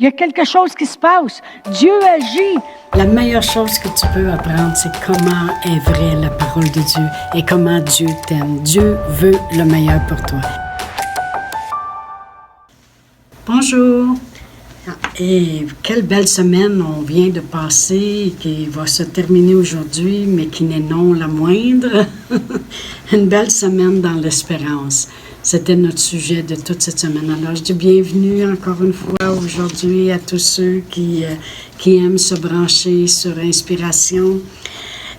Il y a quelque chose qui se passe. Dieu agit. La meilleure chose que tu peux apprendre, c'est comment est vraie la parole de Dieu et comment Dieu t'aime. Dieu veut le meilleur pour toi. Bonjour. Et quelle belle semaine on vient de passer, qui va se terminer aujourd'hui, mais qui n'est non la moindre. Une belle semaine dans l'espérance. C'était notre sujet de toute cette semaine. Alors, je dis bienvenue encore une fois aujourd'hui à tous ceux qui aiment se brancher sur Inspiration.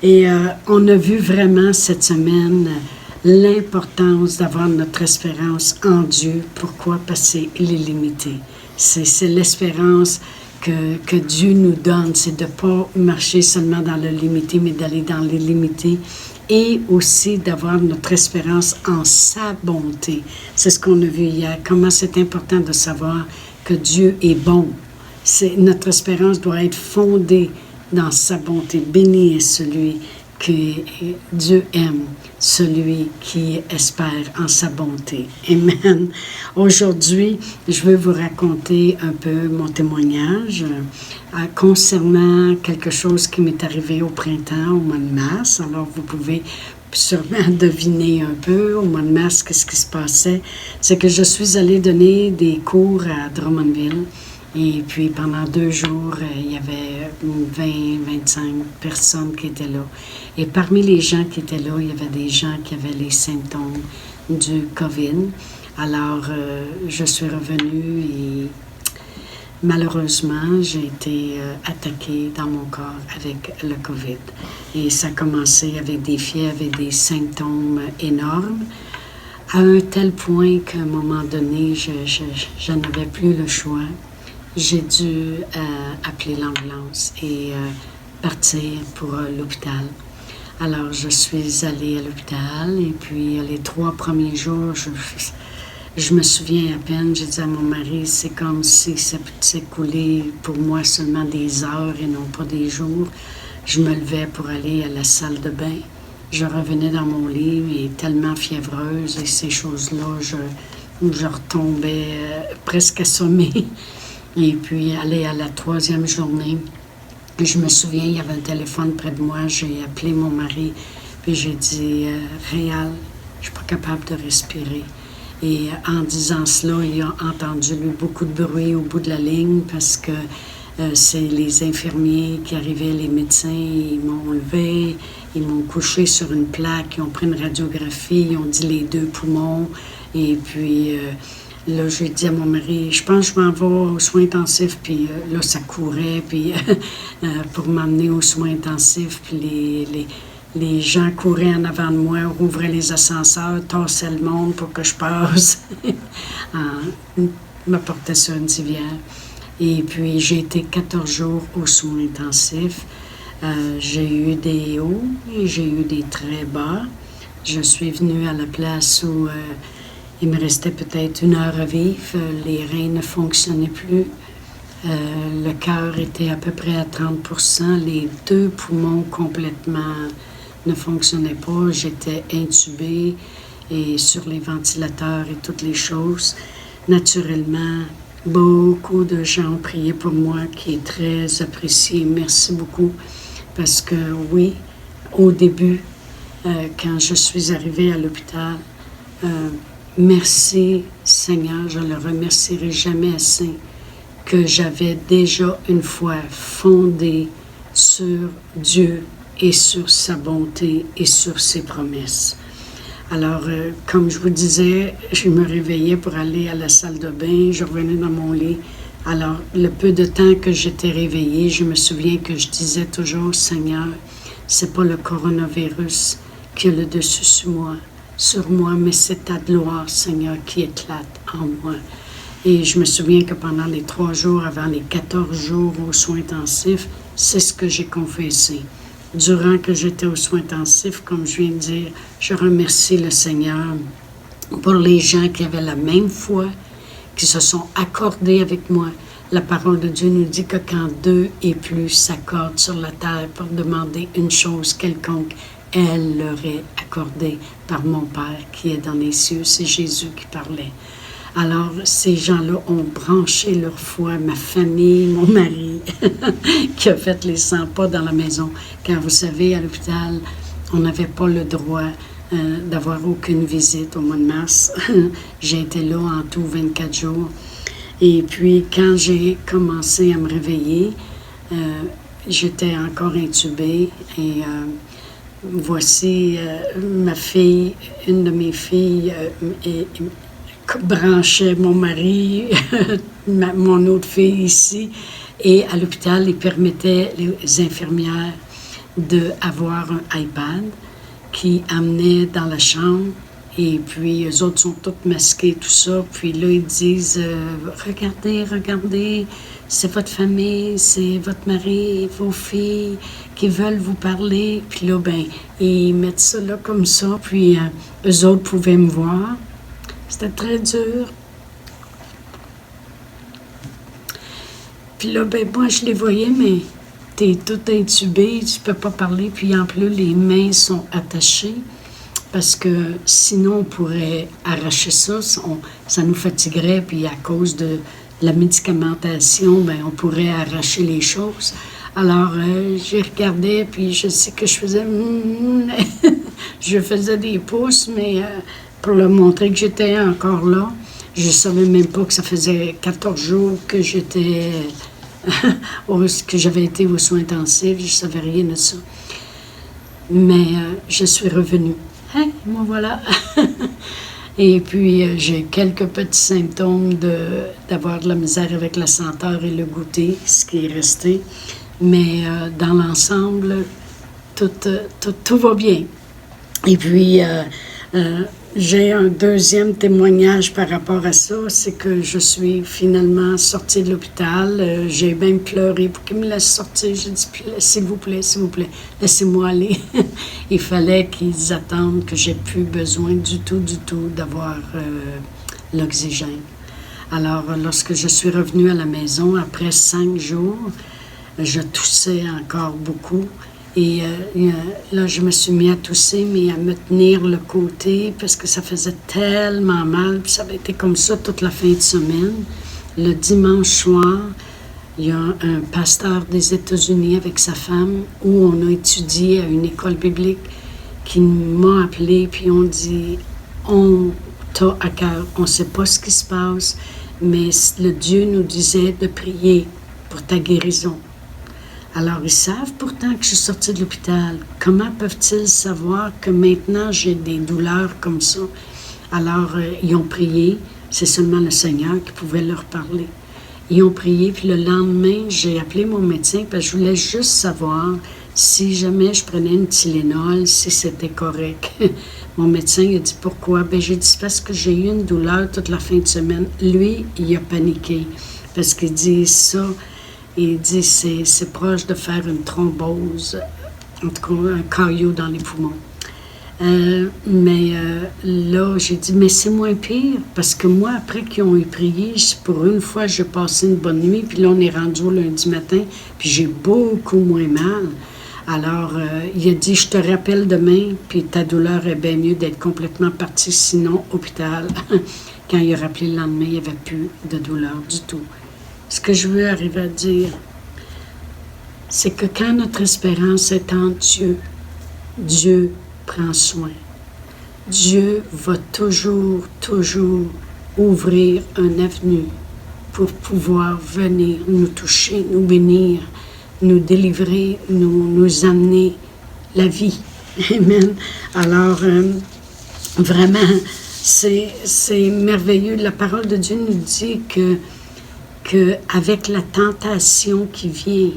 Et on a vu vraiment cette semaine l'importance d'avoir notre espérance en Dieu. Pourquoi? Parce qu'il est limité. C'est l'espérance que Dieu nous donne, c'est de ne pas marcher seulement dans le limité, mais d'aller dans l'illimité. Et aussi d'avoir notre espérance en sa bonté. C'est ce qu'on a vu hier, comment c'est important de savoir que Dieu est bon. Notre espérance doit être fondée dans sa bonté. Béni est celui que Dieu aime, celui qui espère en sa bonté. Amen. Aujourd'hui, je veux vous raconter un peu mon témoignage concernant quelque chose qui m'est arrivé au printemps, au mois de mars. Alors, vous pouvez sûrement deviner un peu au mois de mars qu'est-ce qui se passait. C'est que je suis allée donner des cours à Drummondville. Et puis, pendant 2 jours, il y avait 20-25 personnes qui étaient là. Et parmi les gens qui étaient là, il y avait des gens qui avaient les symptômes du COVID. Alors, je suis revenue et malheureusement, j'ai été attaquée dans mon corps avec le COVID. Et ça a commencé avec des fièvres et des symptômes énormes, à un tel point qu'à un moment donné, je n'avais plus le choix. J'ai dû appeler l'ambulance et partir pour l'hôpital. Alors, je suis allée à l'hôpital et puis les 3 premiers jours, je me souviens à peine, j'ai dit à mon mari, c'est comme si ça s'écoulait pour moi seulement des heures et non pas des jours. Je me levais pour aller à la salle de bain. Je revenais dans mon lit et tellement fiévreuse et ces choses-là, je retombais presque assommée. Et puis, aller à la 3e journée, je me souviens, il y avait un téléphone près de moi, j'ai appelé mon mari, puis j'ai dit « Réal, je ne suis pas capable de respirer ». Et en disant cela, il a entendu beaucoup de bruit au bout de la ligne parce que c'est les infirmiers qui arrivaient, les médecins, ils m'ont levé, ils m'ont couché sur une plaque, ils ont pris une radiographie, ils ont dit les 2 poumons, et puis... là, j'ai dit à mon mari, je pense que je m'en vais aux soins intensifs, puis là, ça courait, puis pour m'emmener aux soins intensifs, puis les gens couraient en avant de moi, rouvraient les ascenseurs, tassaient le monde pour que je passe, me portaient sur une civière. Et puis, j'ai été 14 jours aux soins intensifs. J'ai eu des hauts et j'ai eu des très bas. Je suis venue à la place où... il me restait peut-être 1 heure à vivre, les reins ne fonctionnaient plus, le cœur était à peu près à 30%, les 2 poumons complètement ne fonctionnaient pas, j'étais intubée et sur les ventilateurs et toutes les choses. Naturellement, beaucoup de gens ont prié pour moi, qui est très apprécié, merci beaucoup, parce que oui, au début, quand je suis arrivée à l'hôpital, merci Seigneur, je ne le remercierai jamais assez, que j'avais déjà une foi fondée sur Dieu et sur sa bonté et sur ses promesses. Alors, comme je vous disais, je me réveillais pour aller à la salle de bain, je revenais dans mon lit. Alors, le peu de temps que j'étais réveillée, je me souviens que je disais toujours, Seigneur, c'est pas le coronavirus qui a le dessus sur moi, mais c'est ta gloire, Seigneur, qui éclate en moi. Et je me souviens que pendant les 3 jours, avant les 14 jours aux soins intensifs, c'est ce que j'ai confessé. Durant que j'étais aux soins intensifs, comme je viens de dire, je remercie le Seigneur pour les gens qui avaient la même foi, qui se sont accordés avec moi. La parole de Dieu nous dit que quand 2 et plus s'accordent sur la terre pour demander une chose quelconque, elle leur est accordée par mon Père qui est dans les cieux. C'est Jésus qui parlait. Alors, ces gens-là ont branché leur foi, ma famille, mon mari, qui a fait les 100 pas dans la maison. Car vous savez, à l'hôpital, on n'avait pas le droit d'avoir aucune visite au mois de mars. J'ai été là en tout 24 jours. Et puis, quand j'ai commencé à me réveiller, j'étais encore intubée et voici ma fille, une de mes filles branchait mon mari, mon autre fille ici, et à l'hôpital, ils permettaient les infirmières d'avoir un iPad qui amenait dans la chambre. Et puis, eux autres sont toutes masqués, tout ça. Puis là, ils disent, regardez, regardez, c'est votre famille, c'est votre mari, vos filles qui veulent vous parler. Puis là, ben, ils mettent ça là comme ça. Puis, eux autres pouvaient me voir. C'était très dur. Puis là, ben, moi, je les voyais, mais t'es tout intubé, tu peux pas parler. Puis en plus, les mains sont attachées. Parce que sinon, on pourrait arracher ça, ça nous fatiguerait, puis à cause de la médicamentation, ben, on pourrait arracher les choses. Alors, je regardais, puis je sais que je faisais... je faisais des pouces, mais pour leur montrer que j'étais encore là, je savais même pas que ça faisait 14 jours que j'étais... que j'avais été aux soins intensifs, je savais rien de ça. Mais je suis revenue. Hein, moi voilà. Et puis, j'ai quelques petits symptômes d'avoir de la misère avec la senteur et le goûter, ce qui est resté. Mais dans l'ensemble, tout va bien. Et puis, j'ai un deuxième témoignage par rapport à ça, c'est que je suis finalement sortie de l'hôpital. J'ai même pleuré pour qu'ils me laissent sortir. J'ai dit, s'il vous plaît, laissez-moi aller. Il fallait qu'ils attendent que j'ai plus besoin du tout d'avoir l'oxygène. Alors, lorsque je suis revenue à la maison, après 5 jours, je toussais encore beaucoup. Et là, je me suis mis à tousser, mais à me tenir le côté, parce que ça faisait tellement mal. Puis ça avait été comme ça toute la fin de semaine. Le dimanche soir, il y a un pasteur des États-Unis avec sa femme, où on a étudié à une école biblique, qui m'a appelé, puis on dit, on t'a à cœur, on ne sait pas ce qui se passe, mais le Dieu nous disait de prier pour ta guérison. Alors, ils savent pourtant que je suis sortie de l'hôpital. Comment peuvent-ils savoir que maintenant j'ai des douleurs comme ça? Alors, ils ont prié. C'est seulement le Seigneur qui pouvait leur parler. Ils ont prié, puis le lendemain, j'ai appelé mon médecin parce que je voulais juste savoir si jamais je prenais une Tylenol, si c'était correct. Mon médecin il a dit pourquoi? Ben, j'ai dit c'est parce que j'ai eu une douleur toute la fin de semaine. Lui, il a paniqué parce qu'il dit ça. Il dit c'est proche de faire une thrombose, en tout cas un caillot dans les poumons. Mais là, j'ai dit, mais c'est moins pire, parce que moi, après qu'ils ont eu prié, pour une fois, j'ai passé une bonne nuit, puis là, on est rendu au lundi matin, puis j'ai beaucoup moins mal. Alors, il a dit, je te rappelle demain, puis ta douleur est bien mieux d'être complètement partie, sinon, hôpital. Quand il a rappelé le lendemain, il n'y avait plus de douleur du tout. Ce que je veux arriver à dire, c'est que quand notre espérance est en Dieu, Dieu prend soin. Dieu va toujours ouvrir un avenue pour pouvoir venir nous toucher, nous bénir, nous délivrer, nous amener la vie. Amen. Alors, vraiment, c'est merveilleux. La parole de Dieu nous dit que avec la tentation qui vient,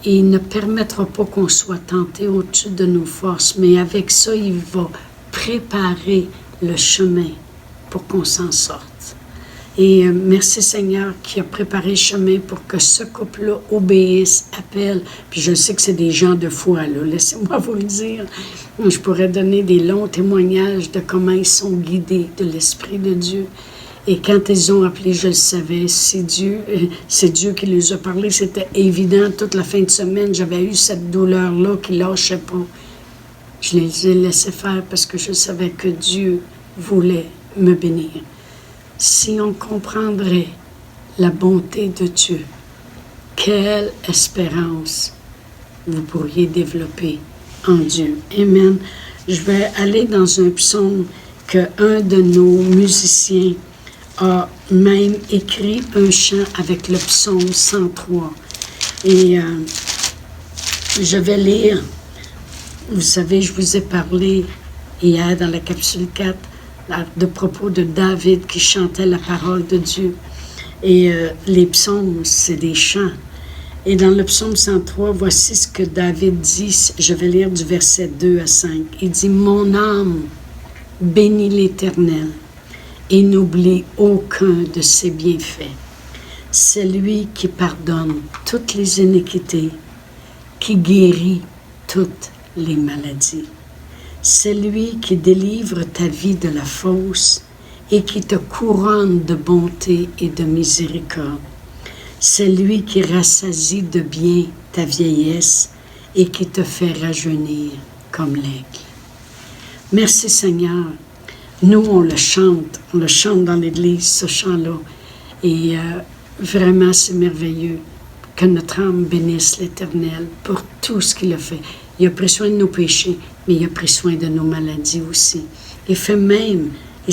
il ne permettra pas qu'on soit tenté au-dessus de nos forces, mais avec ça, il va préparer le chemin pour qu'on s'en sorte. Et merci Seigneur qui a préparé le chemin pour que ce couple-là obéisse, appelle. Puis je sais que c'est des gens de foi, là, laissez-moi vous le dire. Je pourrais donner des longs témoignages de comment ils sont guidés de l'Esprit de Dieu. Et quand ils ont appelé, je le savais, c'est Dieu qui les a parlé, c'était évident. Toute la fin de semaine, j'avais eu cette douleur-là qui ne lâchait pas. Je les ai laissés faire parce que je savais que Dieu voulait me bénir. si on comprendrait la bonté de Dieu, quelle espérance vous pourriez développer en Dieu. Amen. Je vais aller dans un psaume qu'un de nos musiciens a même écrit un chant avec le psaume 103. Et je vais lire. Vous savez, je vous ai parlé hier dans la capsule 4 de propos de David qui chantait la parole de Dieu. Et les psaumes, c'est des chants. Et dans le psaume 103, voici ce que David dit. Je vais lire du verset 2 à 5. Il dit « Mon âme bénit l'Éternel et n'oublie aucun de ses bienfaits. C'est lui qui pardonne toutes les iniquités, qui guérit toutes les maladies. C'est lui qui délivre ta vie de la fosse et qui te couronne de bonté et de miséricorde. C'est lui qui rassasie de bien ta vieillesse et qui te fait rajeunir comme l'aigle. » Merci Seigneur. Nous, on le chante dans l'Église, ce chant-là. Et vraiment, c'est merveilleux que notre âme bénisse l'Éternel pour tout ce qu'il a fait. Il a pris soin de nos péchés, mais il a pris soin de nos maladies aussi. Il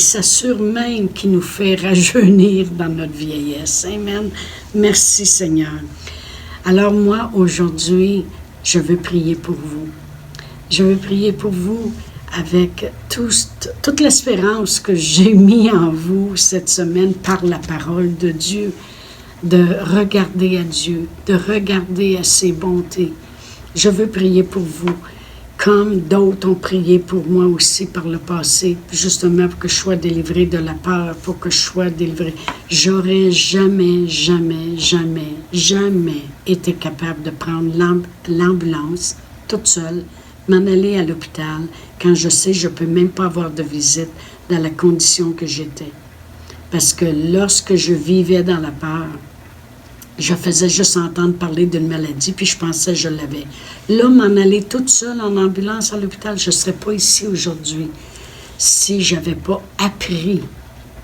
s'assure même qu'il nous fait rajeunir dans notre vieillesse. Amen. Merci Seigneur. Alors moi, aujourd'hui, je veux prier pour vous. Je veux prier pour vous avec toute l'espérance que j'ai mis en vous cette semaine par la parole de Dieu, de regarder à Dieu, de regarder à ses bontés. Je veux prier pour vous, comme d'autres ont prié pour moi aussi par le passé, justement pour que je sois délivré de la peur, pour que je sois délivré. J'aurais jamais été capable de prendre l'ambulance toute seule, m'en aller à l'hôpital, quand je sais que je ne peux même pas avoir de visite dans la condition que j'étais. Parce que lorsque je vivais dans la peur, je faisais juste entendre parler d'une maladie, puis je pensais que je l'avais. Là, m'en aller toute seule en ambulance à l'hôpital, je ne serais pas ici aujourd'hui si je n'avais pas appris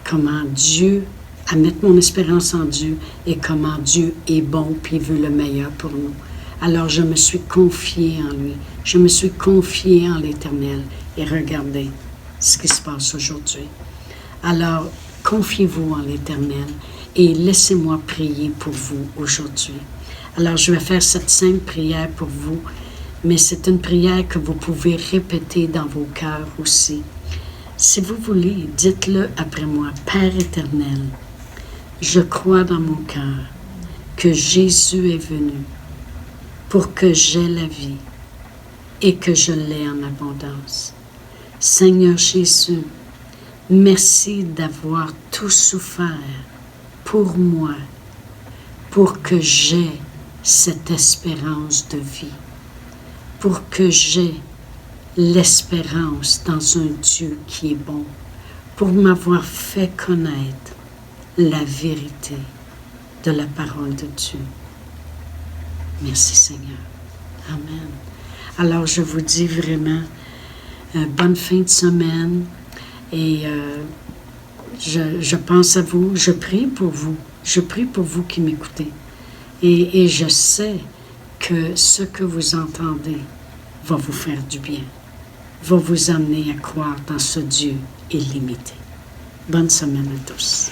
comment Dieu, à mettre mon espérance en Dieu, et comment Dieu est bon, puis il veut le meilleur pour nous. Alors, je me suis confiée en lui. Je me suis confiée en l'Éternel. Et regardez ce qui se passe aujourd'hui. Alors, confiez-vous en l'Éternel et laissez-moi prier pour vous aujourd'hui. Alors, je vais faire cette simple prière pour vous, mais c'est une prière que vous pouvez répéter dans vos cœurs aussi. Si vous voulez, dites-le après moi. Père éternel, je crois dans mon cœur que Jésus est venu pour que j'aie la vie et que je l'ai en abondance. Seigneur Jésus, merci d'avoir tout souffert pour moi, pour que j'aie cette espérance de vie, pour que j'aie l'espérance dans un Dieu qui est bon, pour m'avoir fait connaître la vérité de la parole de Dieu. Merci Seigneur. Amen. Alors je vous dis vraiment bonne fin de semaine et je pense à vous, je prie pour vous qui m'écoutez et je sais que ce que vous entendez va vous faire du bien, va vous amener à croire dans ce Dieu illimité. Bonne semaine à tous.